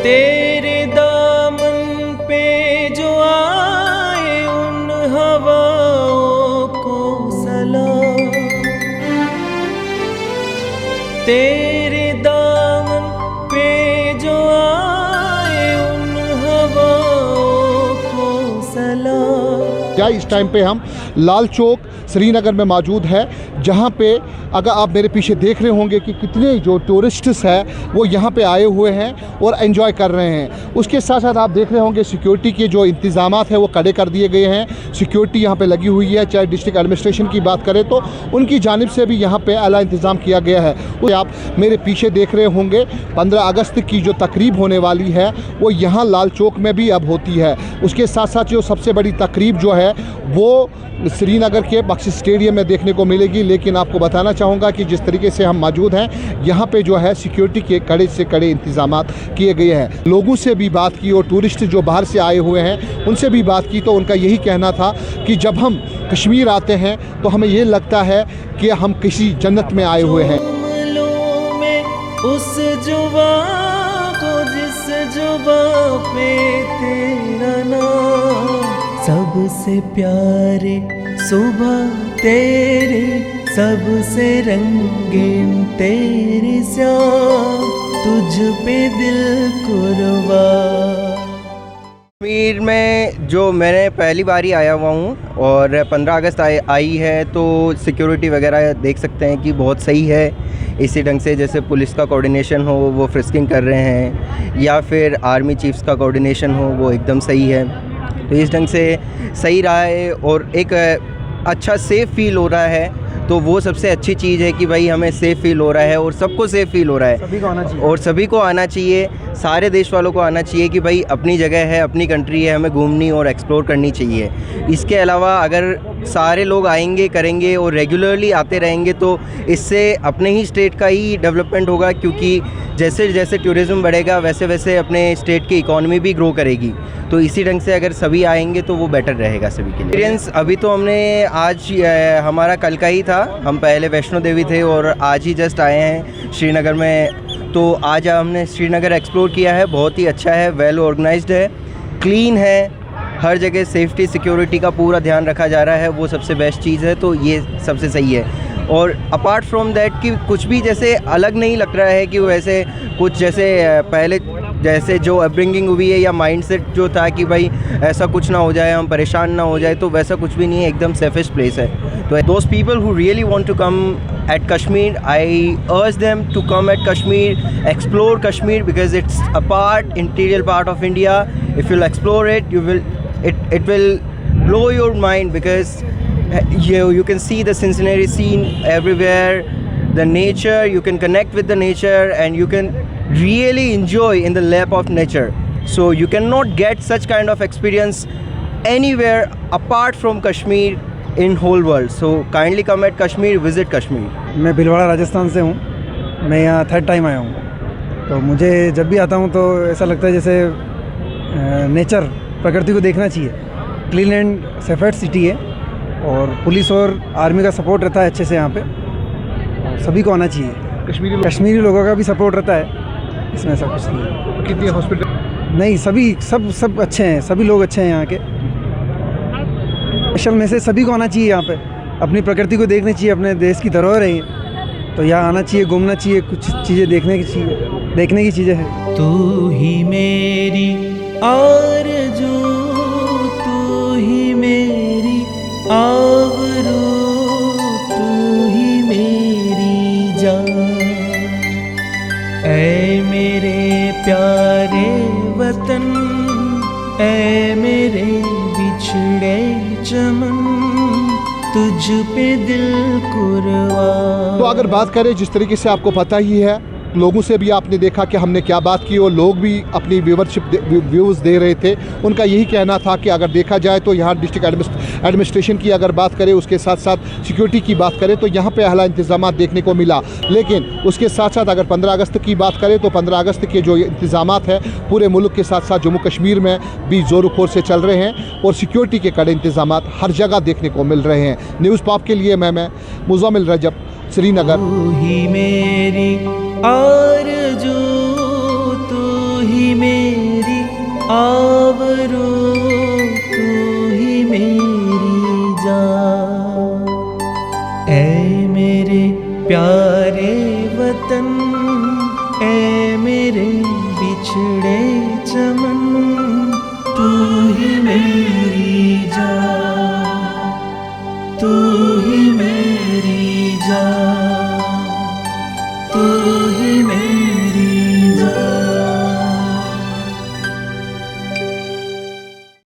तेरे दामन पे जो आए उन हवाओं को सलाम, तेरे दामन पे जो आए उन हवाओं को सलाम। क्या इस टाइम पे हम लाल चौक श्रीनगर में मौजूद है, जहाँ पे अगर आप मेरे पीछे देख रहे होंगे कि कितने जो टूरिस्ट्स हैं वो यहाँ पे आए हुए हैं और एंजॉय कर रहे हैं। उसके साथ साथ आप देख रहे होंगे सिक्योरिटी के जो इंतज़ामात हैं वो कड़े कर दिए गए हैं। सिक्योरिटी यहाँ पे लगी हुई है, चाहे डिस्ट्रिक्ट एडमिनिस्ट्रेशन की बात करें तो उनकी जानिब से भी यहाँ पे आला इंतज़ाम किया गया है। आप मेरे पीछे देख रहे होंगे 15 अगस्त की जो तकरीब होने वाली है वो यहाँ लाल चौक में भी अब होती है। उसके साथ साथ जो सबसे बड़ी तकरीब जो है वो श्रीनगर के बख्शी स्टेडियम में देखने को मिलेगी। लेकिन आपको बताना चाहूँगा कि जिस तरीके से हम मौजूद हैं यहाँ पे जो है सिक्योरिटी के कड़े से कड़े इंतजामात किए गए हैं। लोगों से भी बात की और टूरिस्ट जो बाहर से आए हुए हैं उनसे भी बात की तो उनका यही कहना था कि जब हम कश्मीर आते हैं तो हमें ये लगता है कि हम किसी जन्नत में आए हुए हैं। उस जुबा को जिस जुबा पे तेरा नाम, सबसे प्यारे सुबह तेरे, सबसे रंगीन तेरे श्याम, तुझ पे दिल कुर्बान। कश्मीर में जो मैंने पहली बार ही आया हुआ हूँ और 15 अगस्त आई है तो सिक्योरिटी वगैरह देख सकते हैं कि बहुत सही है। इसी ढंग से जैसे पुलिस का कोऑर्डिनेशन हो वो फ्रिस्किंग कर रहे हैं या फिर आर्मी चीफ्स का कोऑर्डिनेशन हो वो एकदम सही है। तो इस ढंग से सही रहा है और एक अच्छा सेफ़ फील हो रहा है। तो वो सबसे अच्छी चीज़ है कि भाई हमें सेफ़ फील हो रहा है और सबको सेफ़ फील हो रहा है। सभी को आना चाहिए और सभी को आना चाहिए, सारे देश वालों को आना चाहिए कि भाई अपनी जगह है, अपनी कंट्री है, हमें घूमनी और एक्सप्लोर करनी चाहिए। इसके अलावा अगर सारे लोग आएंगे करेंगे और रेगुलरली आते रहेंगे तो इससे अपने ही स्टेट का ही डेवलपमेंट होगा, क्योंकि जैसे जैसे टूरिज़्म बढ़ेगा वैसे वैसे अपने स्टेट की इकॉनमी भी ग्रो करेगी। तो इसी ढंग से अगर सभी आएंगे तो वो बेटर रहेगा सभी के लिए। एक्सपीरियंस अभी तो हमने आज हमारा कल का ही था, हम पहले वैष्णो देवी थे और आज ही जस्ट आए हैं श्रीनगर में। तो आज हमने श्रीनगर एक्सप्लोर किया है, बहुत ही अच्छा है, वेल ऑर्गेनाइज्ड है, क्लीन है, हर जगह सेफ्टी सिक्योरिटी का पूरा ध्यान रखा जा रहा है, वो सबसे बेस्ट चीज़ है। तो ये सबसे सही है। और अपार्ट फ्रॉम दैट कि कुछ भी जैसे अलग नहीं लग रहा है कि वैसे कुछ जैसे पहले जैसे जो अपब्रिंगिंग हुई है या माइंडसेट जो था कि भाई ऐसा कुछ ना हो जाए, हम परेशान ना हो जाए, तो वैसा कुछ भी नहीं है, एकदम सेफेस्ट प्लेस है। तो those people who really want to come at Kashmir, I urge them to come at Kashmir, explore Kashmir because it's a part, interior part of India. If you'll explore it, it will blow your mind because you can see the Cincinnati scene everywhere, the nature, you can connect with the nature and you can really enjoy in the lap of nature. So you cannot get such kind of experience anywhere apart from Kashmir in whole world. So kindly come at Kashmir, visit Kashmir. मैं भीलवाड़ा राजस्थान से हूँ। मैं यहाँ 3rd time आया हूँ। तो मुझे जब भी आता हूँ तो ऐसा लगता है जैसे नेचर, प्रकृति को देखना चाहिए। क्लीन एंड सेफेस्ट सिटी है और पुलिस और आर्मी का सपोर्ट रहता है अच्छे से यहाँ पे, सभी को आना चाहिए। कश्मीरी लोगों का भी सपोर्ट रहता है, इसमें सब कुछ नहीं। कितने हॉस्पिटल नहीं, सभी सब अच्छे हैं, सभी लोग अच्छे हैं यहाँ के। स्पेशल में से सभी को आना चाहिए यहाँ पे, अपनी प्रकृति को देखनी चाहिए, अपने देश की धरोहर है तो यहाँ आना चाहिए, घूमना चाहिए, कुछ चीज़ें देखने की चीज़ें हैं। तू ही मेरी आरज़ू, तू ही मेरी आबरू, तू ही मेरी जान, ऐ मेरे प्यारे वतन, ऐ मेरे बिछड़े चमन, तुझ पे दिल कुर्बान। तो अगर बात करें जिस तरीके से आपको पता ही है, लोगों से भी आपने देखा कि हमने क्या बात की और लोग भी अपनी व्यूज़ दे रहे थे। उनका यही कहना था कि अगर देखा जाए तो यहाँ डिस्ट्रिक्ट एडमिनिस्ट्रेशन की अगर बात करें, उसके साथ साथ सिक्योरिटी की बात करें तो यहाँ पे आला इंतज़ाम देखने को मिला। लेकिन उसके साथ साथ अगर 15 अगस्त की बात करें तो 15 अगस्त के जो इंतज़ाम हैं पूरे मुल्क के साथ साथ जम्मू कश्मीर में भी ज़ोर खौर से चल रहे हैं और सिक्योरिटी के कड़े इंतज़ाम हर जगह देखने को मिल रहे हैं। न्यूज़ पॉप के लिए मैं मुज़म्मिल रजब, श्रीनगर। तू ही मेरी आरज़ू, तू ही ही मेरी आबरू, तू ही मेरी जान। ऐ मेरे प्यारे वतन